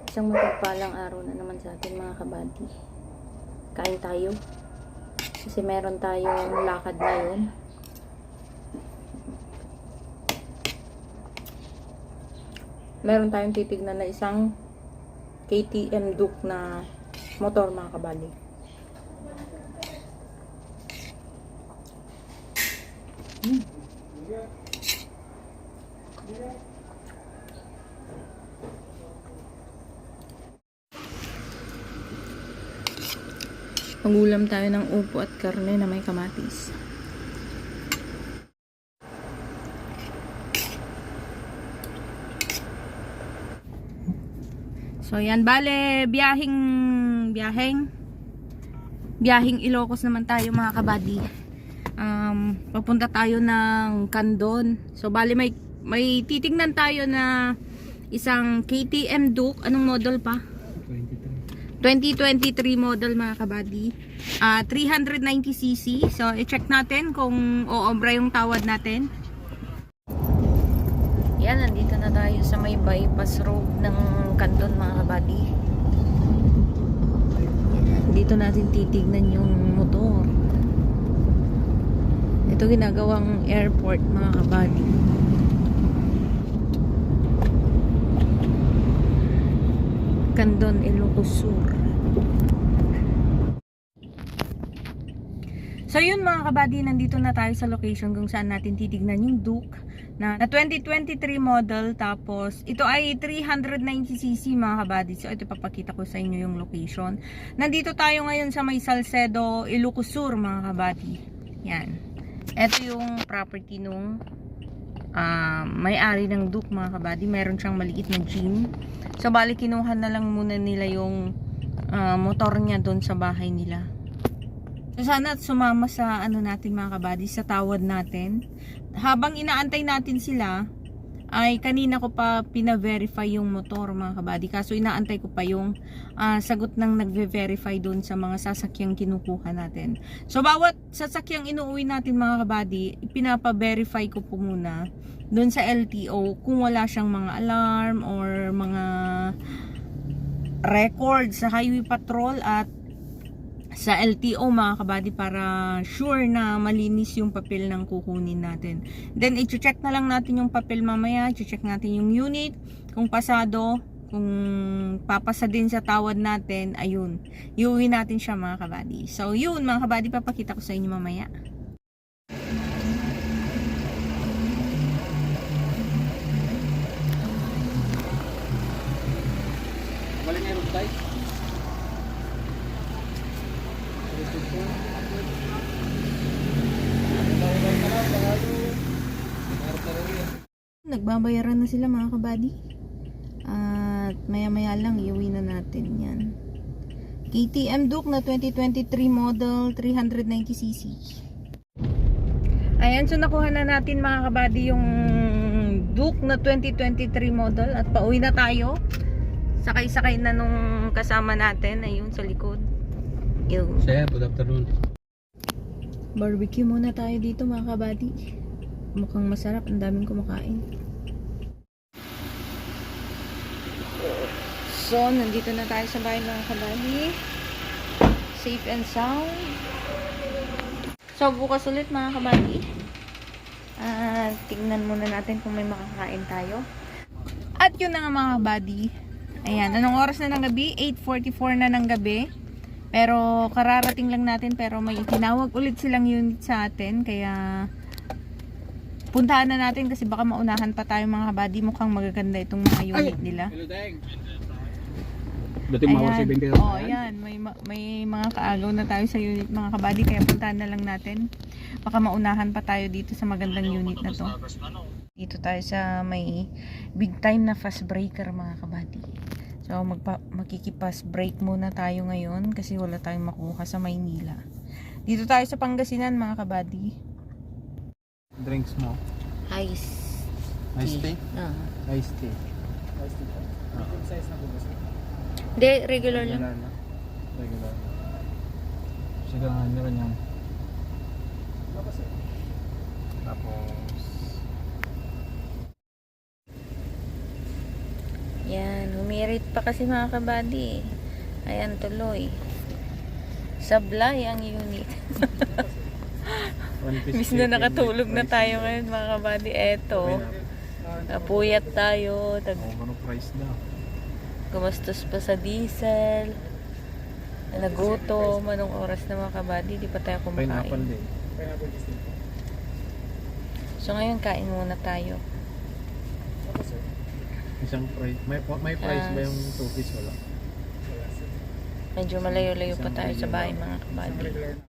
Isang mapagpalang araw na naman sa atin mga kabady. Kain tayo. Kasi meron tayong lakad ngayon. Meron tayong titignan na isang KTM Duke na motor mga kabady. Magulam tayo ng upo at karne na may kamatis. So yan, bale, biyahing Ilocos naman tayo mga kabady. Papunta tayo ng Candon. So bale may titingnan tayo na isang KTM Duke. Anong model pa? 2023 model mga kabady. 390cc. So i-check natin kung oobra yung tawad natin. Yan, nandito na tayo sa may bypass road ng Candon mga kabady. Dito natin titignan yung motor. Ito ginagawang airport mga kabady. Candon, Ilocos Sur. So yun mga kabady, nandito na tayo sa location kung saan natin titignan yung Duke na 2023 model. Tapos ito ay 390cc mga kabady. So ito papakita ko sa inyo yung location. Nandito tayo ngayon sa may Salcedo, Ilocos Sur mga kabady. Yan. Ito yung property nung may-ari ng Duke mga kabady. Meron siyang maliit na gym. So bali kinuha na lang muna nila yung motor niya doon sa bahay nila. So sana sumama sa ano natin mga kabady, sa tawad natin. Habang inaantay natin sila, ay kanina ko pa pina-verify yung motor mga kabady. Kaso inaantay ko pa yung sagot ng nagve-verify doon sa mga sasakyang kinukuha natin. So bawat sasakyang inuuwi natin mga kabady, pinapa-verify ko po muna doon sa LTO kung wala siyang mga alarm or mga records sa highway patrol at sa LTO mga kabady, para sure na malinis yung papel ng kukunin natin. Then i-check na lang natin yung papel mamaya, i-check natin yung unit, kung pasado, kung papasa din sa tawad natin, ayun, iuwi natin siya mga kabady. So yun mga kabady, papakita ko sa inyo mamaya. Balik na yung road tayo. Nagbabayaran na sila mga kabady. At maya-maya lang iuwi na natin yan. KTM Duke na 2023 model, 390cc. Ayan, so nakuha na natin mga kabady yung Duke na 2023 model at pauwi na tayo. Sakay-sakay na nung kasama natin, ayun sa likod. Yun. Sir, good afternoon. Barbecue muna tayo dito mga kabady. Mukhang masarap, ang daming kumakain. So, nandito na tayo sa bahay mga kabady. Safe and sound. So, bukas ulit mga kabady. Tingnan muna natin kung may makakain tayo. At yun na nga mga kabady. Ayan, anong oras na ng gabi? 8:44 na ng gabi. Pero kararating lang natin, pero may tinawag ulit silang unit sa atin, kaya puntahan na natin kasi baka maunahan pa tayo mga kabady. Mukhang magaganda itong mga unit nila. Hello, Deng. Dating mga Ayan. 7 kayo. Oh, ayan, may mga kaagaw na tayo sa unit mga kabady, kaya puntahan na lang natin. Baka maunahan pa tayo dito sa magandang unit na to. Dito tayo sa may big time na fast breaker mga kabady. So makikipas break muna tayo ngayon kasi wala tayong makuha sa Maynila. Dito tayo sa Pangasinan mga kabady. Drinks mo. Ice Iced tea? Iced tea. Size na po ba sir? Hindi, regular lang. Regular na. Regular. Sige nga, meron yan. Tapos sir. Tapos Yan, humirit pa kasi mga kabady. Ayan, tuloy. Sablay ang unit. Miss na nakatulog na tayo ngayon mga kabady. Eto, napuyat tayo. Ano price na? Gumastos pa sa diesel. Nagutom. Anong oras na mga kabady? Di pa tayo Pineapple kumakain. din. Pineapple is din po. So ngayon, kain muna tayo. Opo sir. Isang price. May price ba yung 2 piece? Wala. Wala sir. Medyo malayo-layo pa tayo sa bahay mga Isang kabady. regular na.